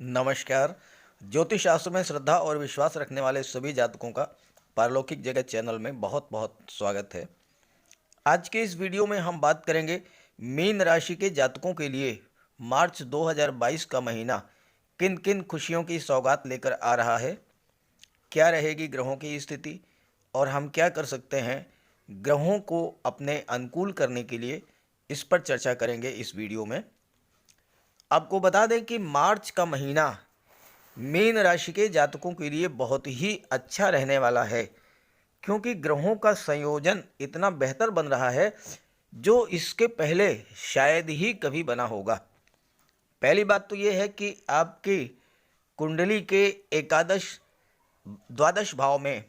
नमस्कार। ज्योतिष शास्त्र में श्रद्धा और विश्वास रखने वाले सभी जातकों का पारलौकिक जगत चैनल में बहुत बहुत स्वागत है। आज के इस वीडियो में हम बात करेंगे मीन राशि के जातकों के लिए मार्च 2022 का महीना किन किन खुशियों की सौगात लेकर आ रहा है, क्या रहेगी ग्रहों की स्थिति और हम क्या कर सकते हैं ग्रहों को अपने अनुकूल करने के लिए। इस पर चर्चा करेंगे इस वीडियो में। आपको बता दें कि मार्च का महीना मीन राशि के जातकों के लिए बहुत ही अच्छा रहने वाला है, क्योंकि ग्रहों का संयोजन इतना बेहतर बन रहा है जो इसके पहले शायद ही कभी बना होगा। पहली बात तो ये है कि आपकी कुंडली के एकादश द्वादश भाव में,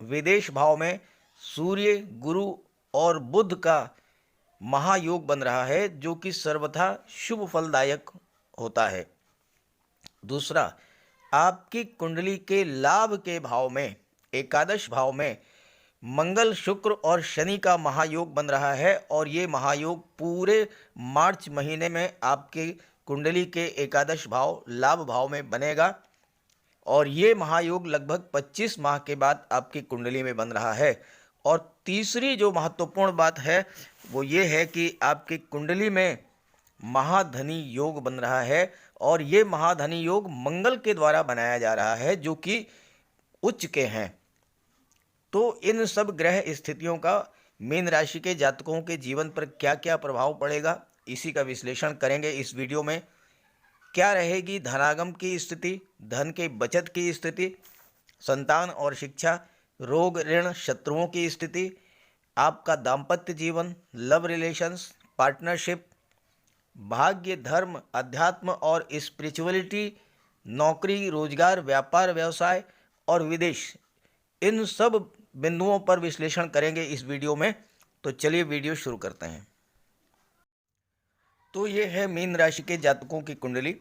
विदेश भाव में सूर्य, गुरु और बुध का महायोग बन रहा है, जो कि सर्वथा शुभ फलदायक होता है। दूसरा, आपकी कुंडली के लाभ के भाव में, एकादश भाव में मंगल, शुक्र और शनि का महायोग बन रहा है और ये महायोग पूरे मार्च महीने में आपके कुंडली के एकादश भाव लाभ भाव में बनेगा और ये महायोग लगभग 25 माह के बाद आपकी कुंडली में बन रहा है। और तीसरी जो महत्वपूर्ण बात है वो ये है कि आपकी कुंडली में महाधनी योग बन रहा है और ये महाधनी योग मंगल के द्वारा बनाया जा रहा है, जो कि उच्च के हैं। तो इन सब ग्रह स्थितियों का मीन राशि के जातकों के जीवन पर क्या क्या प्रभाव पड़ेगा, इसी का विश्लेषण करेंगे इस वीडियो में। क्या रहेगी धनागम की स्थिति, धन के बचत की स्थिति, संतान और शिक्षा, रोग ऋण शत्रुओं की स्थिति, आपका दाम्पत्य जीवन, लव रिलेशंस, पार्टनरशिप, भाग्य, धर्म, अध्यात्म और स्पिरिचुअलिटी, नौकरी, रोजगार, व्यापार, व्यवसाय और विदेश, इन सब बिंदुओं पर विश्लेषण करेंगे इस वीडियो में। तो चलिए वीडियो शुरू करते हैं। तो ये है मीन राशि के जातकों की कुंडली।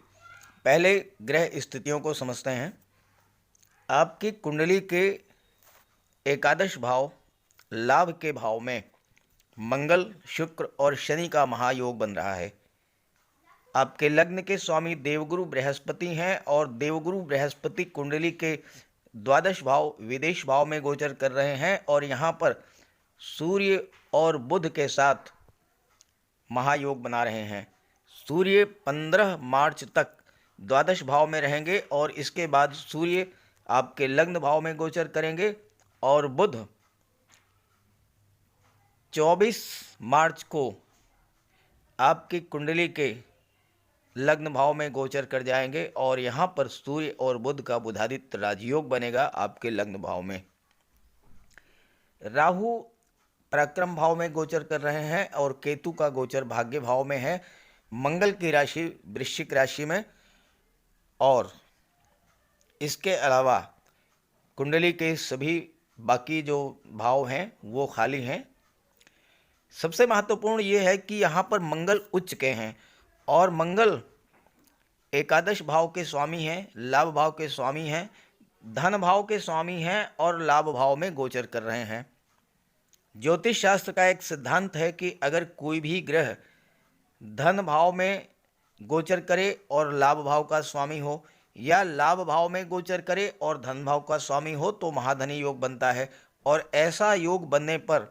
पहले ग्रह स्थितियों को समझते हैं। आपकी कुंडली के एकादश भाव लाभ के भाव में मंगल, शुक्र और शनि का महायोग बन रहा है। आपके लग्न के स्वामी देवगुरु बृहस्पति हैं और देवगुरु बृहस्पति कुंडली के द्वादश भाव विदेश भाव में गोचर कर रहे हैं और यहाँ पर सूर्य और बुध के साथ महायोग बना रहे हैं। सूर्य 15 मार्च तक द्वादश भाव में रहेंगे और इसके बाद सूर्य आपके लग्न भाव में गोचर करेंगे और बुध 24 मार्च को आपकी कुंडली के लग्न भाव में गोचर कर जाएंगे और यहाँ पर सूर्य और बुध का बुधादित्य राजयोग बनेगा आपके लग्न भाव में। राहु पराक्रम भाव में गोचर कर रहे हैं और केतु का गोचर भाग्य भाव में है, मंगल की राशि वृश्चिक राशि में। और इसके अलावा कुंडली के सभी बाकी जो भाव हैं वो खाली हैं। सबसे महत्वपूर्ण ये है कि यहाँ पर मंगल उच्च के हैं और मंगल एकादश भाव के स्वामी हैं, लाभ भाव के स्वामी हैं, धन भाव के स्वामी हैं और लाभ भाव में गोचर कर रहे हैं। ज्योतिष शास्त्र का एक सिद्धांत है कि अगर कोई भी ग्रह धन भाव में गोचर करे और लाभ भाव का स्वामी हो या लाभ भाव में गोचर करे और धन भाव का स्वामी हो तो महाधनी योग बनता है। और ऐसा योग बनने पर,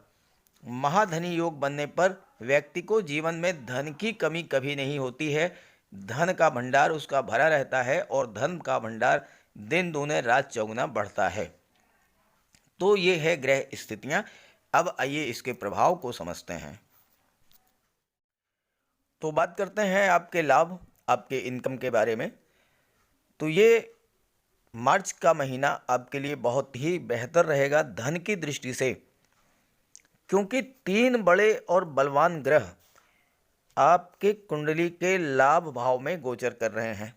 महाधनी योग बनने पर व्यक्ति को जीवन में धन की कमी कभी नहीं होती है। धन का भंडार उसका भरा रहता है और धन का भंडार दिन दूने रात चौगुना बढ़ता है। तो ये है ग्रह स्थितियां। अब आइए इसके प्रभाव को समझते हैं। तो बात करते हैं आपके लाभ, आपके इनकम के बारे में। तो ये मार्च का महीना आपके लिए बहुत ही बेहतर रहेगा धन की दृष्टि से, क्योंकि 3 बड़े और बलवान ग्रह आपके कुंडली के लाभ भाव में गोचर कर रहे हैं।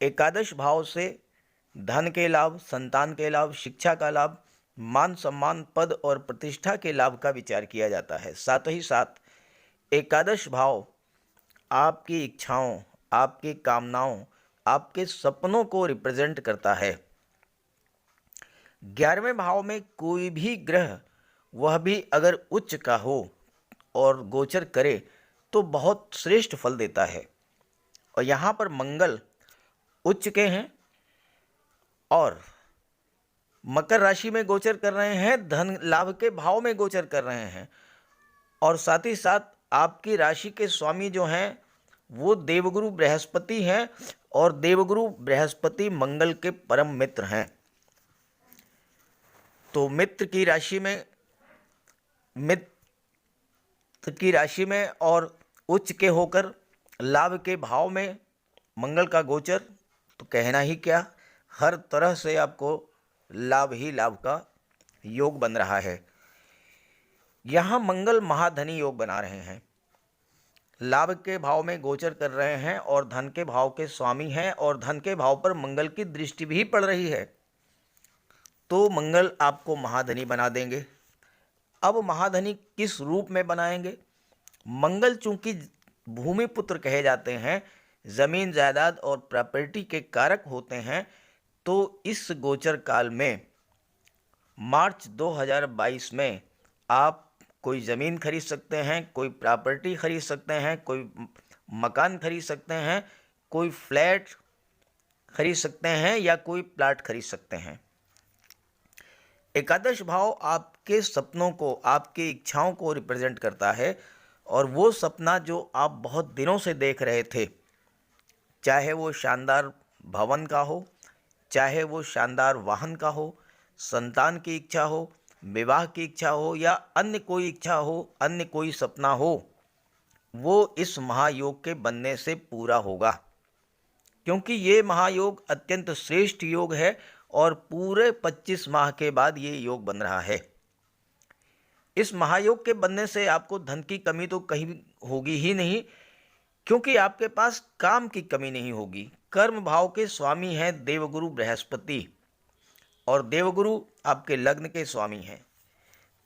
एकादश भाव से धन के लाभ, संतान के लाभ, शिक्षा का लाभ, मान सम्मान, पद और प्रतिष्ठा के लाभ का विचार किया जाता है। साथ ही साथ एकादश भाव आपकी इच्छाओं, आपकी कामनाओं, आपके सपनों को रिप्रेजेंट करता है। 11वें भाव में कोई भी ग्रह, वह भी अगर उच्च का हो और गोचर करे तो बहुत श्रेष्ठ फल देता है। और यहाँ पर मंगल उच्च के हैं और मकर राशि में गोचर कर रहे हैं, धन लाभ के भाव में गोचर कर रहे हैं और साथ ही साथ आपकी राशि के स्वामी जो हैं वो देवगुरु बृहस्पति हैं और देवगुरु बृहस्पति मंगल के परम मित्र हैं। तो मित्र की राशि में और उच्च के होकर लाभ के भाव में मंगल का गोचर, तो कहना ही क्या, हर तरह से आपको लाभ ही लाभ का योग बन रहा है। यहाँ मंगल महाधनी योग बना रहे हैं, लाभ के भाव में गोचर कर रहे हैं और धन के भाव के स्वामी हैं और धन के भाव पर मंगल की दृष्टि भी पड़ रही है, तो मंगल आपको महाधनी बना देंगे। अब महाधनी किस रूप में बनाएंगे? मंगल चूंकि भूमि पुत्र कहे जाते हैं, जमीन जायदाद और प्रॉपर्टी के कारक होते हैं, तो इस गोचर काल में मार्च 2022 में आप कोई ज़मीन खरीद सकते हैं, कोई प्रॉपर्टी खरीद सकते हैं, कोई मकान खरीद सकते हैं, कोई फ्लैट खरीद सकते हैं या कोई प्लाट खरीद सकते हैं। एकादश भाव आपके सपनों को, आपकी इच्छाओं को रिप्रेजेंट करता है और वो सपना जो आप बहुत दिनों से देख रहे थे, चाहे वो शानदार भवन का हो, चाहे वो शानदार वाहन का हो, संतान की इच्छा हो, विवाह की इच्छा हो या अन्य कोई इच्छा हो, अन्य कोई सपना हो, वो इस महायोग के बनने से पूरा होगा, क्योंकि ये महायोग अत्यंत श्रेष्ठ योग है और पूरे 25 माह के बाद ये योग बन रहा है। इस महायोग के बनने से आपको धन की कमी तो कहीं होगी ही नहीं, क्योंकि आपके पास काम की कमी नहीं होगी। कर्म भाव के स्वामी हैं देवगुरु बृहस्पति और देवगुरु आपके लग्न के स्वामी हैं,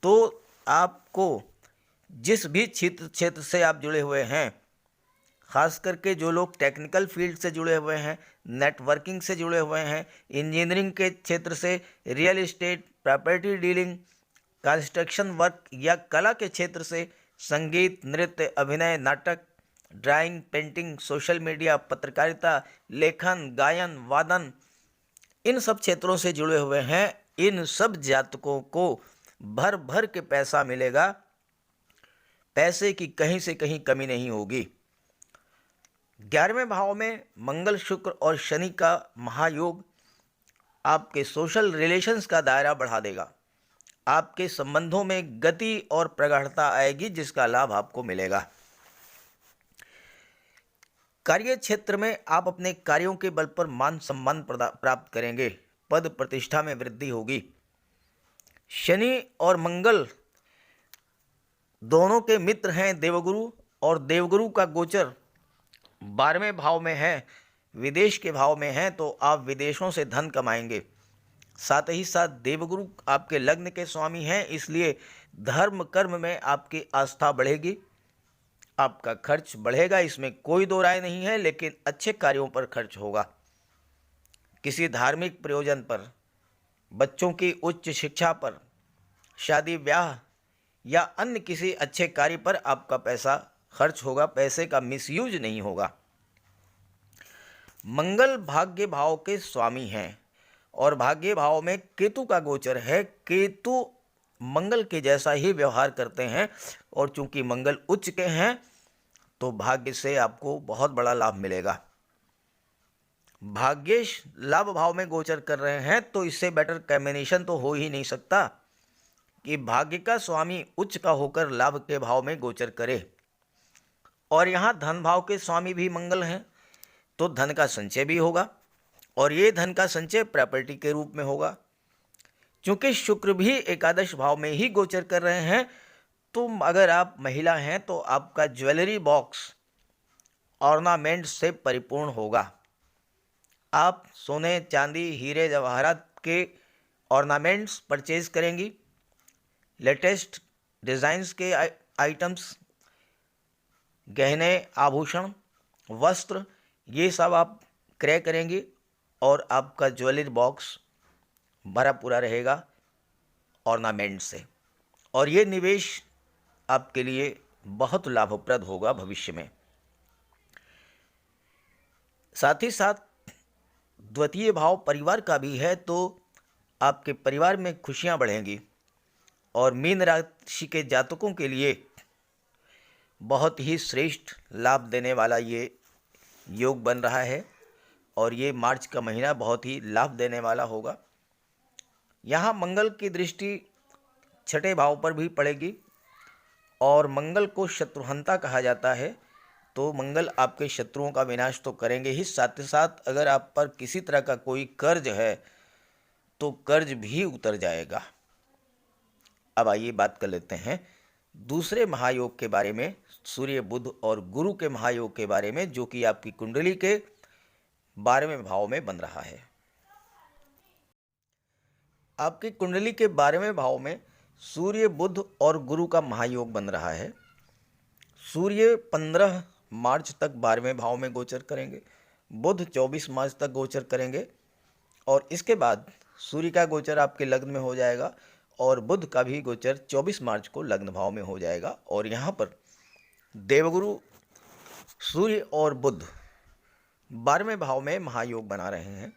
तो आपको जिस भी क्षेत्र से आप जुड़े हुए हैं, खास करके जो लोग टेक्निकल फील्ड से जुड़े हुए हैं, नेटवर्किंग से जुड़े हुए हैं, इंजीनियरिंग के क्षेत्र से, real estate, property dealing, construction work या कला के क्षेत्र से, संगीत, नृत्य, अभिनय, नाटक, ड्राइंग, पेंटिंग, सोशल मीडिया, पत्रकारिता, लेखन, गायन, वादन, इन सब क्षेत्रों से जुड़े हुए हैं, इन सब जातकों को भर भर के पैसा मिलेगा, पैसे की कहीं से कहीं कमी नहीं होगी। 11वें भाव में मंगल, शुक्र और शनि का महायोग आपके सोशल रिलेशंस का दायरा बढ़ा देगा, आपके संबंधों में गति और प्रगाढ़ता आएगी, जिसका लाभ आपको मिलेगा। कार्य क्षेत्र में आप अपने कार्यों के बल पर मान सम्मान प्राप्त करेंगे, पद प्रतिष्ठा में वृद्धि होगी। शनि और मंगल दोनों के मित्र हैं देवगुरु और देवगुरु का गोचर 12वें भाव में है, विदेश के भाव में है, तो आप विदेशों से धन कमाएंगे। साथ ही साथ देवगुरु आपके लग्न के स्वामी हैं, इसलिए धर्म कर्म में आपकी आस्था बढ़ेगी, आपका खर्च बढ़ेगा, इसमें कोई दो राय नहीं है, लेकिन अच्छे कार्यों पर खर्च होगा। किसी धार्मिक प्रयोजन पर, बच्चों की उच्च शिक्षा पर, शादी ब्याह या अन्य किसी अच्छे कार्य पर आपका पैसा खर्च होगा, पैसे का मिसयूज नहीं होगा। मंगल भाग्य भाव के स्वामी हैं और भाग्य भाव में केतु का गोचर है। केतु मंगल के जैसा ही व्यवहार करते हैं और चूंकि मंगल उच्च के हैं तो भाग्य से आपको बहुत बड़ा लाभ मिलेगा। भाग्येश लाभ भाव में गोचर कर रहे हैं, तो इससे बेटर कॉम्बिनेशन तो हो ही नहीं सकता कि भाग्य का स्वामी उच्च का होकर लाभ के भाव में गोचर करे। और यहाँ धन भाव के स्वामी भी मंगल हैं, तो धन का संचय भी होगा और ये धन का संचय प्रॉपर्टी के रूप में होगा। क्योंकि शुक्र भी एकादश भाव में ही गोचर कर रहे हैं, तो अगर आप महिला हैं तो आपका ज्वेलरी बॉक्स ऑर्नामेंट से परिपूर्ण होगा। आप सोने, चांदी, हीरे, जवाहरात के ऑर्नामेंट्स परचेज करेंगी, लेटेस्ट डिज़ाइंस के आइटम्स, गहने, आभूषण, वस्त्र, ये सब आप क्रय करेंगी और आपका ज्वेलरी बॉक्स भरा पूरा रहेगा ऑर्नामेंट से, और ये निवेश आपके लिए बहुत लाभप्रद होगा भविष्य में। साथ ही साथ द्वितीय भाव परिवार का भी है, तो आपके परिवार में खुशियां बढ़ेंगी। और मीन राशि के जातकों के लिए बहुत ही श्रेष्ठ लाभ देने वाला ये योग बन रहा है और ये मार्च का महीना बहुत ही लाभ देने वाला होगा। यहाँ मंगल की दृष्टि छठे भाव पर भी पड़ेगी और मंगल को शत्रुहंता कहा जाता है, तो मंगल आपके शत्रुओं का विनाश तो करेंगे ही, साथ ही साथ अगर आप पर किसी तरह का कोई कर्ज है तो कर्ज भी उतर जाएगा। अब आइए बात कर लेते हैं दूसरे महायोग के बारे में, सूर्य बुध और गुरु के महायोग के बारे में, जो कि आपकी कुंडली के 12वें भाव में बन रहा है। आपकी कुंडली के 12वें भाव में सूर्य बुध और गुरु का महायोग बन रहा है। सूर्य 15 मार्च तक 12वें भाव में गोचर करेंगे, बुध 24 मार्च तक गोचर करेंगे और इसके बाद सूर्य का गोचर आपके लग्न में हो जाएगा और बुध का भी गोचर 24 मार्च को लग्न भाव में हो जाएगा। और यहाँ पर देवगुरु सूर्य और बुध 12वें भाव में महायोग बना रहे हैं।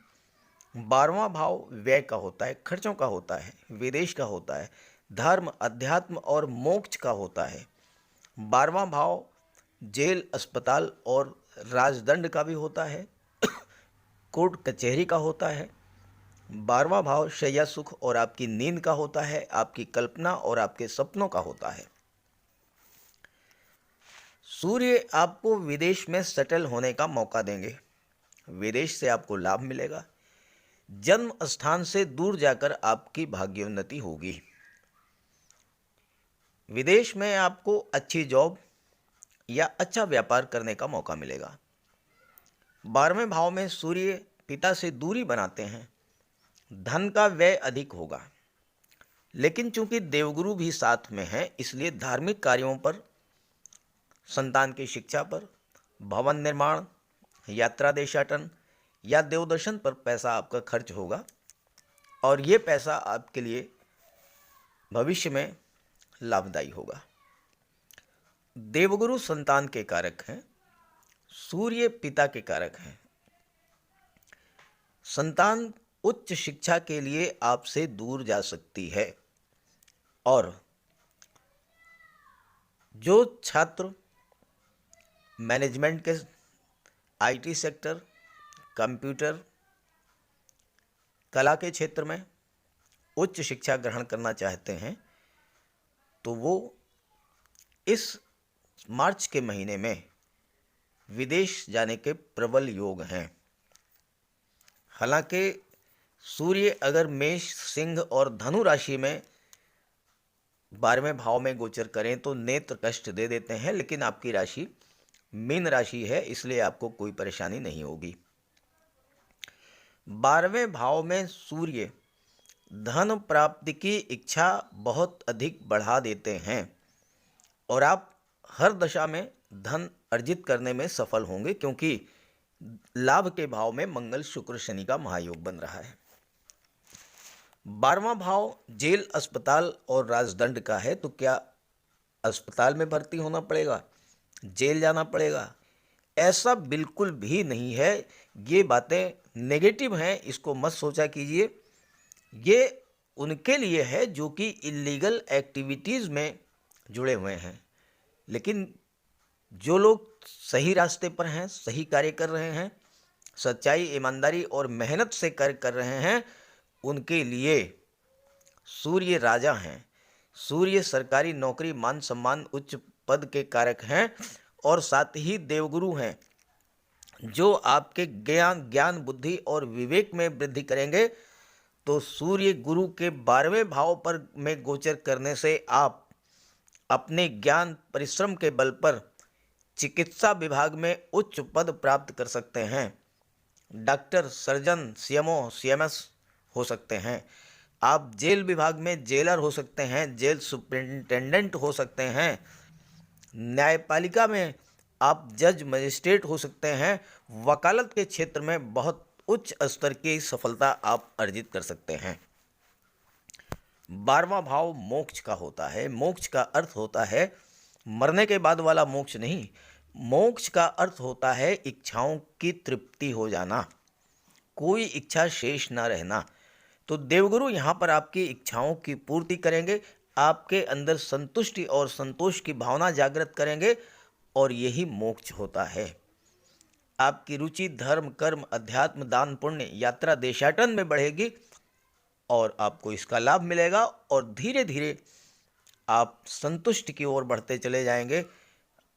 12वां भाव व्यय का होता है, खर्चों का होता है, विदेश का होता है, धर्म, अध्यात्म और मोक्ष का होता है। 12वां भाव जेल, अस्पताल और राजदंड का भी होता है, कोर्ट कचहरी का होता है। 12वां भाव शैया सुख और आपकी नींद का होता है, आपकी कल्पना और आपके सपनों का होता है। सूर्य आपको विदेश में सेटल होने का मौका देंगे, विदेश से आपको लाभ मिलेगा, जन्म स्थान से दूर जाकर आपकी भाग्योन्नति होगी, विदेश में आपको अच्छी जॉब या अच्छा व्यापार करने का मौका मिलेगा। 12वें भाव में सूर्य पिता से दूरी बनाते हैं, धन का व्यय अधिक होगा, लेकिन चूंकि देवगुरु भी साथ में है इसलिए धार्मिक कार्यों पर, संतान की शिक्षा पर, भवन निर्माण, यात्रा देशाटन या देवदर्शन पर पैसा आपका खर्च होगा और ये पैसा आपके लिए भविष्य में लाभदायी होगा। देवगुरु संतान के कारक हैं, सूर्य पिता के कारक हैं। संतान उच्च शिक्षा के लिए आपसे दूर जा सकती है और जो छात्र मैनेजमेंट के, आईटी सेक्टर, कंप्यूटर, कला के क्षेत्र में उच्च शिक्षा ग्रहण करना चाहते हैं तो वो इस मार्च के महीने में विदेश जाने के प्रबल योग हैं। हालांकि सूर्य अगर मेष, सिंह और धनु राशि में 12वें भाव में गोचर करें तो नेत्र कष्ट दे देते हैं, लेकिन आपकी राशि मीन राशि है इसलिए आपको कोई परेशानी नहीं होगी। 12वें भाव में सूर्य धन प्राप्ति की इच्छा बहुत अधिक बढ़ा देते हैं और आप हर दशा में धन अर्जित करने में सफल होंगे, क्योंकि लाभ के भाव में मंगल, शुक्र, शनि का महायोग बन रहा है। 12वां भाव जेल, अस्पताल और राजदंड का है, तो क्या अस्पताल में भर्ती होना पड़ेगा, जेल जाना पड़ेगा? ऐसा बिल्कुल भी नहीं है। ये बातें नेगेटिव हैं, इसको मत सोचा कीजिए। ये उनके लिए है जो कि इलीगल एक्टिविटीज़ में जुड़े हुए हैं, लेकिन जो लोग सही रास्ते पर हैं, सही कार्य कर रहे हैं, सच्चाई, ईमानदारी और मेहनत से कार्य कर रहे हैं, उनके लिए सूर्य राजा हैं। सूर्य सरकारी नौकरी, मान सम्मान, उच्च पद के कारक हैं और साथ ही देवगुरु हैं जो आपके ज्ञान, बुद्धि और विवेक में वृद्धि करेंगे। तो सूर्य गुरु के 12वें भाव पर में गोचर करने से आप अपने ज्ञान, परिश्रम के बल पर चिकित्सा विभाग में उच्च पद प्राप्त कर सकते हैं। डॉक्टर, सर्जन, सीएमओ, सीएमएस हो सकते हैं। आप जेल विभाग में जेलर हो सकते हैं, जेल सुपरिटेंडेंट हो सकते हैं। न्यायपालिका में आप जज, मजिस्ट्रेट हो सकते हैं। वकालत के क्षेत्र में बहुत उच्च स्तर की सफलता आप अर्जित कर सकते हैं। 12वां भाव मोक्ष का होता है। मोक्ष का अर्थ होता है मरने के बाद वाला मोक्ष नहीं, मोक्ष का अर्थ होता है इच्छाओं की तृप्ति हो जाना। कोई इच्छा शेष ना रहना। तो देवगुरु यहाँ पर आपकी इच्छाओं की पूर्ति करेंगे, आपके अंदर संतुष्टि और संतोष की भावना जागृत करेंगे, और यही मोक्ष होता है। आपकी रुचि धर्म कर्म अध्यात्म दान पुण्य यात्रा देशाटन में बढ़ेगी और आपको इसका लाभ मिलेगा, और धीरे धीरे आप संतुष्टि की ओर बढ़ते चले जाएंगे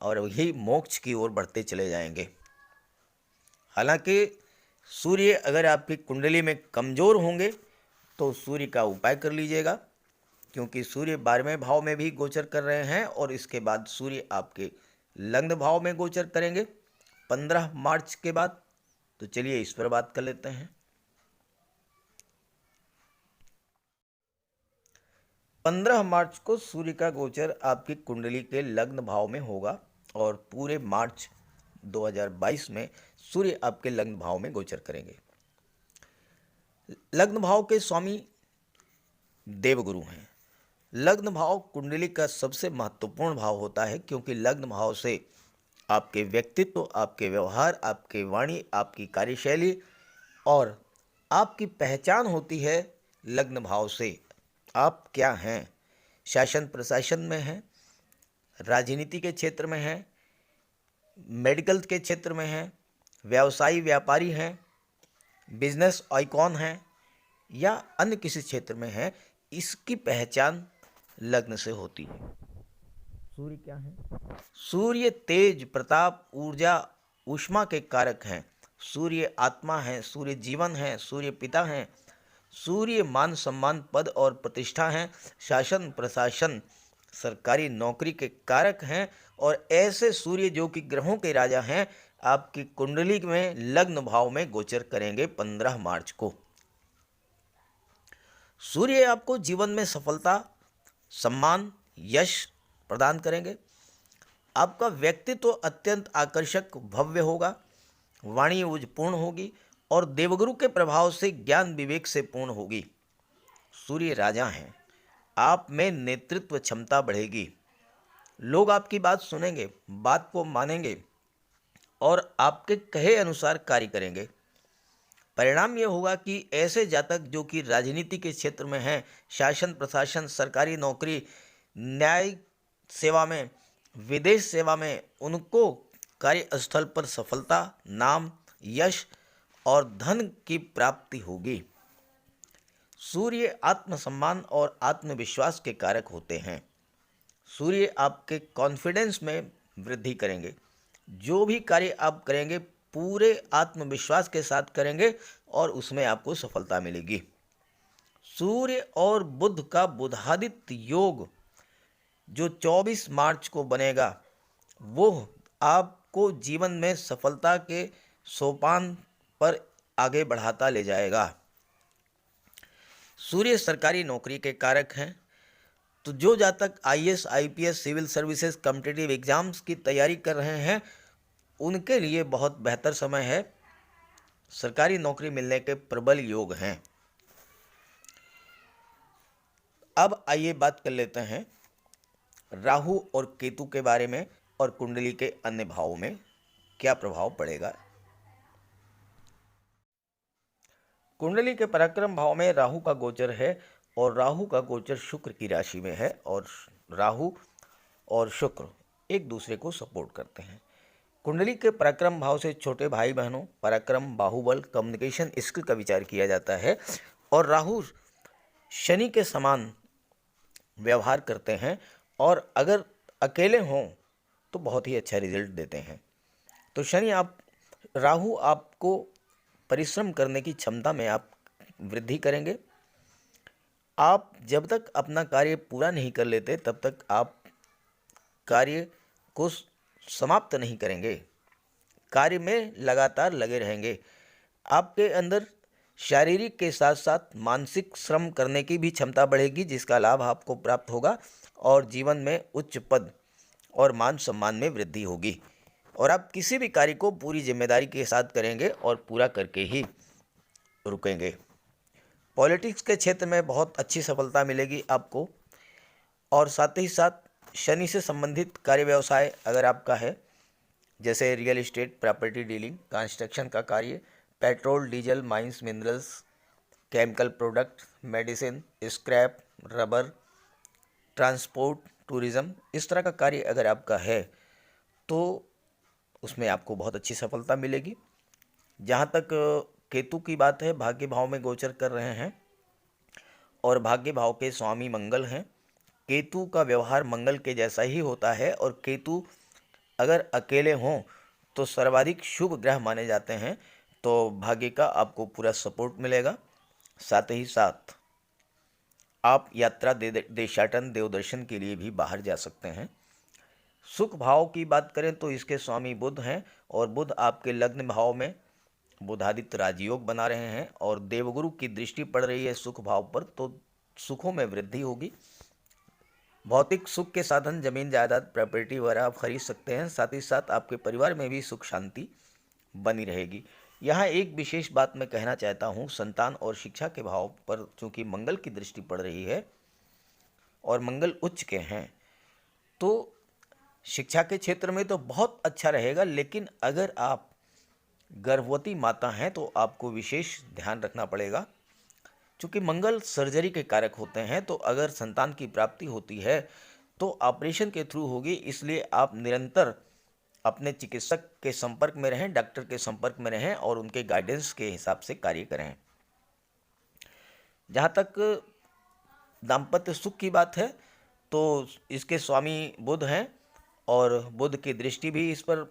और यही मोक्ष की ओर बढ़ते चले जाएंगे। हालांकि सूर्य अगर आपकी कुंडली में कमज़ोर होंगे तो सूर्य का उपाय कर लीजिएगा, क्योंकि सूर्य 12वें भाव में भी गोचर कर रहे हैं और इसके बाद सूर्य आपके लग्न भाव में गोचर करेंगे 15 मार्च के बाद। तो चलिए इस पर बात कर लेते हैं। 15 मार्च को सूर्य का गोचर आपकी कुंडली के लग्न भाव में होगा और पूरे मार्च 2022 में सूर्य आपके लग्न भाव में गोचर करेंगे। लग्न भाव के स्वामी देवगुरु हैं। लग्न भाव कुंडली का सबसे महत्वपूर्ण भाव होता है, क्योंकि लग्न भाव से आपके व्यक्तित्व, आपके व्यवहार, आपके वाणी, आपकी कार्यशैली और आपकी पहचान होती है। लग्न भाव से आप क्या हैं, शासन प्रशासन में हैं, राजनीति के क्षेत्र में हैं, मेडिकल के क्षेत्र में हैं, व्यवसायी व्यापारी हैं, बिजनेस आइकॉन हैं या अन्य किसी क्षेत्र में हैं, इसकी पहचान लग्न से होती है। सूर्य क्या है? सूर्य तेज प्रताप ऊर्जा ऊष्मा के कारक हैं। सूर्य आत्मा है, सूर्य जीवन है, सूर्य पिता हैं, सूर्य मान सम्मान पद और प्रतिष्ठा हैं, शासन प्रशासन सरकारी नौकरी के कारक हैं। और ऐसे सूर्य जो कि ग्रहों के राजा हैं, आपकी कुंडली में लग्न भाव में गोचर करेंगे 15 मार्च को। सूर्य आपको जीवन में सफलता, सम्मान, यश प्रदान करेंगे। आपका व्यक्तित्व अत्यंत आकर्षक भव्य होगा, वाणी उजपूर्ण होगी और देवगुरु के प्रभाव से ज्ञान विवेक से पूर्ण होगी। सूर्य राजा हैं, आप में नेतृत्व क्षमता बढ़ेगी, लोग आपकी बात सुनेंगे, बात को मानेंगे और आपके कहे अनुसार कार्य करेंगे। परिणाम यह होगा कि ऐसे जातक जो कि राजनीति के क्षेत्र में हैं, शासन प्रशासन सरकारी नौकरी न्यायिक सेवा में विदेश सेवा में, उनको कार्यस्थल पर सफलता, नाम, यश और धन की प्राप्ति होगी। सूर्य आत्मसम्मान और आत्मविश्वास के कारक होते हैं। सूर्य आपके कॉन्फिडेंस में वृद्धि करेंगे। जो भी कार्य आप करेंगे पूरे आत्मविश्वास के साथ करेंगे और उसमें आपको सफलता मिलेगी। सूर्य और बुध का बुधादित्य योग जो 24 मार्च को बनेगा, वो आपको जीवन में सफलता के सोपान पर आगे बढ़ाता ले जाएगा। सूर्य सरकारी नौकरी के कारक हैं, तो जो जातक IAS, IPS, civil services, competitive exams की तैयारी कर रहे हैं, उनके लिए बहुत बेहतर समय है। सरकारी नौकरी मिलने के प्रबल योग हैं। अब आइए बात कर लेते हैं राहु और केतु के बारे में और कुंडली के अन्य भावों में क्या प्रभाव पड़ेगा। कुंडली के पराक्रम भाव में राहु का गोचर है और राहु का गोचर शुक्र की राशि में है और राहु और शुक्र एक दूसरे को सपोर्ट करते हैं। कुंडली के पराक्रम भाव से छोटे भाई बहनों, पराक्रम, बाहुबल, कम्युनिकेशन स्किल का विचार किया जाता है और राहु शनि के समान व्यवहार करते हैं और अगर अकेले हों तो बहुत ही अच्छा रिजल्ट देते हैं। तो राहु आपको परिश्रम करने की क्षमता में आप वृद्धि करेंगे। आप जब तक अपना कार्य पूरा नहीं कर लेते तब तक आप कार्य को समाप्त नहीं करेंगे, कार्य में लगातार लगे रहेंगे। आपके अंदर शारीरिक के साथ साथ मानसिक श्रम करने की भी क्षमता बढ़ेगी, जिसका लाभ आपको प्राप्त होगा और जीवन में उच्च पद और मान सम्मान में वृद्धि होगी और आप किसी भी कार्य को पूरी जिम्मेदारी के साथ करेंगे और पूरा करके ही रुकेंगे। पॉलिटिक्स के क्षेत्र में बहुत अच्छी सफलता मिलेगी आपको और साथ ही साथ शनि से संबंधित कार्य व्यवसाय अगर आपका है, जैसे real estate, property dealing, construction का कार्य, petrol, diesel, mines, minerals, chemical product, medicine, scrap, rubber, transport, tourism, इस तरह का कार्य अगर आपका है तो उसमें आपको बहुत अच्छी सफलता मिलेगी। जहाँ तक केतु की बात है, भाग्य भाव में गोचर कर रहे हैं और भाग्य भाव के स्वामी मंगल हैं। केतु का व्यवहार मंगल के जैसा ही होता है और केतु अगर अकेले हों तो सर्वाधिक शुभ ग्रह माने जाते हैं। तो भाग्य का आपको पूरा सपोर्ट मिलेगा। साथ ही साथ आप यात्रा, देशाटन, देवदर्शन के लिए भी बाहर जा सकते हैं। सुख भाव की बात करें तो इसके स्वामी बुध हैं और बुध आपके लग्न भाव में बुधादित्य राजयोग बना रहे हैं और देवगुरु की दृष्टि पड़ रही है सुख भाव पर, तो सुखों में वृद्धि होगी। भौतिक सुख के साधन, जमीन जायदाद, प्रॉपर्टी वगैरह आप खरीद सकते हैं। साथ ही साथ आपके परिवार में भी सुख शांति बनी रहेगी। यहाँ एक विशेष बात मैं कहना चाहता हूँ, संतान और शिक्षा के भाव पर चूंकि मंगल की दृष्टि पड़ रही है और मंगल उच्च के हैं, तो शिक्षा के क्षेत्र में तो बहुत अच्छा रहेगा। लेकिन अगर आप गर्भवती माता हैं तो आपको विशेष ध्यान रखना पड़ेगा, क्योंकि मंगल सर्जरी के कारक होते हैं। तो अगर संतान की प्राप्ति होती है तो ऑपरेशन के थ्रू होगी, इसलिए आप निरंतर अपने चिकित्सक के संपर्क में रहें, डॉक्टर के संपर्क में रहें और उनके गाइडेंस के हिसाब से कार्य करें। जहाँ तक दाम्पत्य सुख की बात है तो इसके स्वामी बुध हैं और बुध की दृष्टि भी इस पर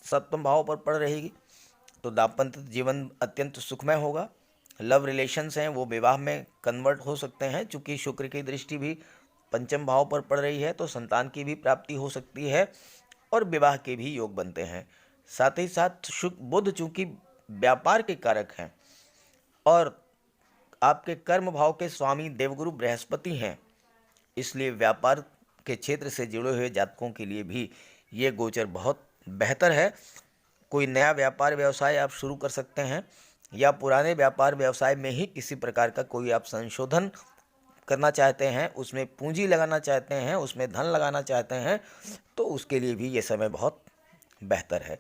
सप्तम भाव पर पड़ रहेगी, तो दाम्पत्य जीवन अत्यंत सुखमय होगा। लव रिलेशंस हैं वो विवाह में कन्वर्ट हो सकते हैं। चूँकि शुक्र की दृष्टि भी पंचम भाव पर पड़ रही है तो संतान की भी प्राप्ति हो सकती है और विवाह के भी योग बनते हैं। साथ ही साथ बुध चूँकि व्यापार के कारक हैं और आपके कर्म भाव के स्वामी देवगुरु बृहस्पति हैं, इसलिए व्यापार के क्षेत्र से जुड़े हुए जातकों के लिए भी ये गोचर बहुत बेहतर है। कोई नया व्यापार व्यवसाय आप शुरू कर सकते हैं या पुराने व्यापार व्यवसाय में ही किसी प्रकार का कोई आप संशोधन करना चाहते हैं, उसमें पूंजी लगाना चाहते हैं, उसमें धन लगाना चाहते हैं, तो उसके लिए भी ये समय बहुत बेहतर है।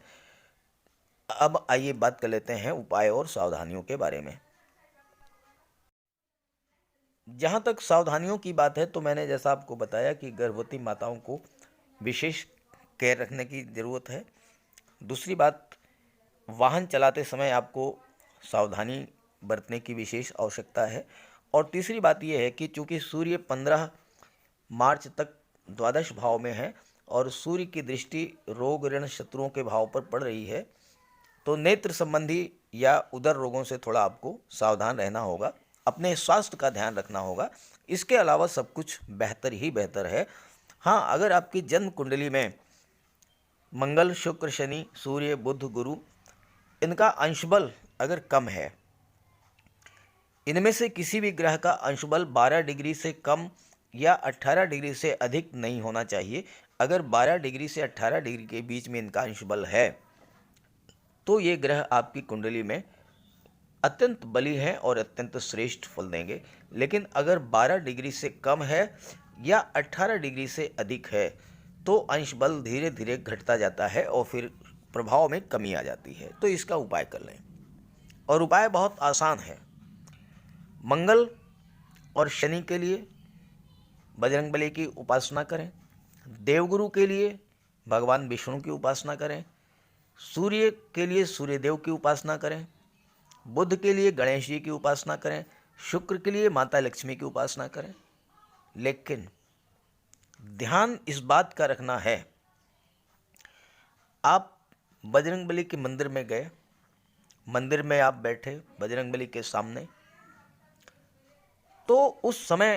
अब आइए बात कर लेते हैं उपाय और सावधानियों के बारे में। जहाँ तक सावधानियों की बात है तो मैंने जैसा आपको बताया कि गर्भवती माताओं को विशेष केयर रखने की ज़रूरत है। दूसरी बात, वाहन चलाते समय आपको सावधानी बरतने की विशेष आवश्यकता है। और तीसरी बात यह है कि चूँकि सूर्य 15 मार्च तक द्वादश भाव में है और सूर्य की दृष्टि रोग, ऋण, शत्रुओं के भाव पर पड़ रही है, तो नेत्र संबंधी या उदर रोगों से थोड़ा आपको सावधान रहना होगा, अपने स्वास्थ्य का ध्यान रखना होगा। इसके अलावा सब कुछ बेहतर ही बेहतर है। हाँ, अगर आपकी जन्म कुंडली में मंगल, शुक्र, शनि, सूर्य, बुध, गुरु, इनका अंशबल अगर कम है, इनमें से किसी भी ग्रह का अंशबल 12 डिग्री से कम या 18 डिग्री से अधिक नहीं होना चाहिए। अगर 12 डिग्री से 18 डिग्री के बीच में इनका अंशबल है तो ये ग्रह आपकी कुंडली में अत्यंत बली हैं और अत्यंत श्रेष्ठ फल देंगे। लेकिन अगर 12 डिग्री से कम है या 18 डिग्री से अधिक है तो अंश बल धीरे धीरे घटता जाता है और फिर प्रभाव में कमी आ जाती है। तो इसका उपाय कर लें और उपाय बहुत आसान है। मंगल और शनि के लिए बजरंगबली की उपासना करें, देवगुरु के लिए भगवान विष्णु की उपासना करें, सूर्य के लिए सूर्यदेव की उपासना करें, बुध के लिए गणेश जी की उपासना करें, शुक्र के लिए माता लक्ष्मी की उपासना करें। लेकिन ध्यान इस बात का रखना है, आप बजरंगबली के मंदिर में गए, मंदिर में आप बैठे बजरंगबली के सामने, तो उस समय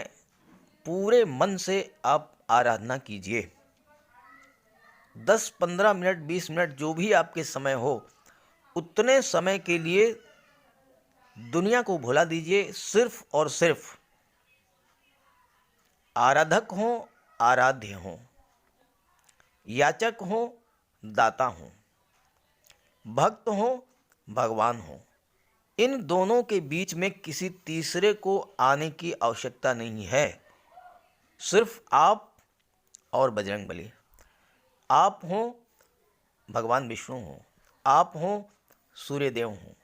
पूरे मन से आप आराधना कीजिए। 10-15 मिनट, 20 मिनट, जो भी आपके समय हो, उतने समय के लिए दुनिया को भुला दीजिए। सिर्फ और सिर्फ आराधक हो, आराध्य हो, याचक हो, दाता हो, भक्त हो, भगवान हो, इन दोनों के बीच में किसी तीसरे को आने की आवश्यकता नहीं है। सिर्फ आप और बजरंगबली, आप हो, भगवान विष्णु हो, आप हो, सूर्यदेव हो,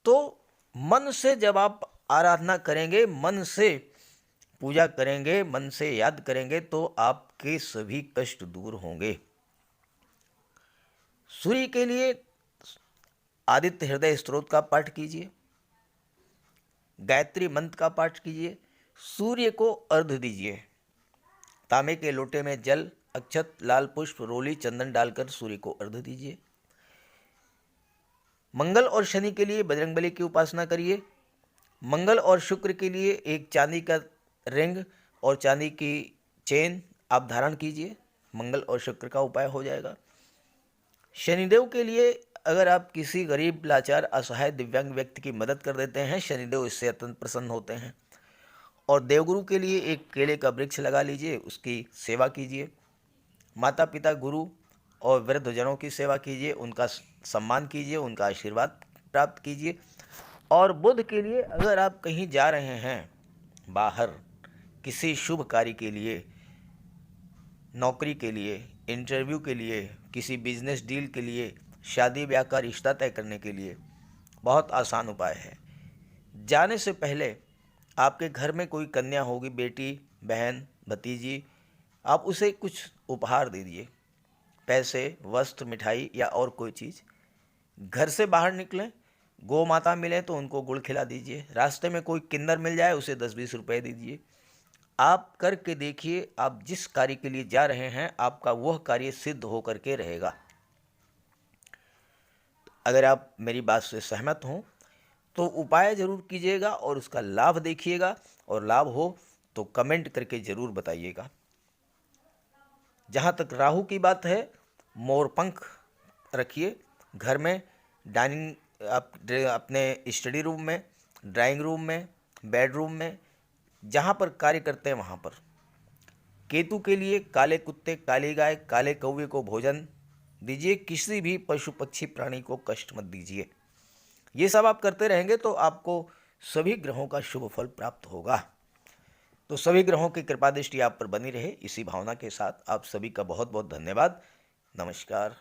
तो मन से जब आप आराधना करेंगे, मन से पूजा करेंगे, मन से याद करेंगे, तो आपके सभी कष्ट दूर होंगे। सूर्य के लिए आदित्य हृदय स्तोत्र का पाठ कीजिए, गायत्री मंत्र का पाठ कीजिए, सूर्य को अर्घ्य दीजिए। तांबे के लोटे में जल, अक्षत, लाल पुष्प, रोली, चंदन डालकर सूर्य को अर्घ्य दीजिए। मंगल और शनि के लिए बजरंगबली की उपासना करिए। मंगल और शुक्र के लिए एक चांदी का रिंग और चांदी की चेन आप धारण कीजिए, मंगल और शुक्र का उपाय हो जाएगा। शनिदेव के लिए अगर आप किसी गरीब, लाचार, असहाय, दिव्यांग व्यक्ति की मदद कर देते हैं, शनिदेव इससे अत्यंत प्रसन्न होते हैं। और देवगुरु के लिए एक केले का वृक्ष लगा लीजिए, उसकी सेवा कीजिए। माता पिता, गुरु और वृद्धजनों की सेवा कीजिए, उनका सम्मान कीजिए, उनका आशीर्वाद प्राप्त कीजिए। और बुध के लिए अगर आप कहीं जा रहे हैं बाहर किसी शुभ कार्य के लिए, नौकरी के लिए, इंटरव्यू के लिए, किसी बिजनेस डील के लिए, शादी ब्याह का रिश्ता तय करने के लिए बहुत आसान उपाय है। जाने से पहले आपके घर में कोई कन्या होगी, बेटी, बहन, भतीजी, आप उसे कुछ उपहार दे दीजिए, पैसे, वस्त्र, मिठाई या और कोई चीज़। घर से बाहर निकलें, गौ माता मिले तो उनको गुड़ खिला दीजिए। रास्ते में कोई किन्नर मिल जाए उसे 10-20 रुपए दीजिए। आप करके देखिए, आप जिस कार्य के लिए जा रहे हैं आपका वह कार्य सिद्ध होकर के रहेगा। अगर आप मेरी बात से सहमत हों तो उपाय ज़रूर कीजिएगा और उसका लाभ देखिएगा, और लाभ हो तो कमेंट करके ज़रूर बताइएगा। जहाँ तक राहु की बात है, मोरपंख रखिए घर में, डाइनिंग अपने स्टडी रूम में, ड्राइंग रूम में, बेडरूम में, जहाँ पर कार्य करते हैं वहाँ पर। केतु के लिए काले कुत्ते, काली गाय, काले कौवे को भोजन दीजिए। किसी भी पशु पक्षी प्राणी को कष्ट मत दीजिए। ये सब आप करते रहेंगे तो आपको सभी ग्रहों का शुभ फल प्राप्त होगा। तो सभी ग्रहों की कृपा दृष्टि आप पर बनी रहे, इसी भावना के साथ आप सभी का बहुत बहुत धन्यवाद। नमस्कार।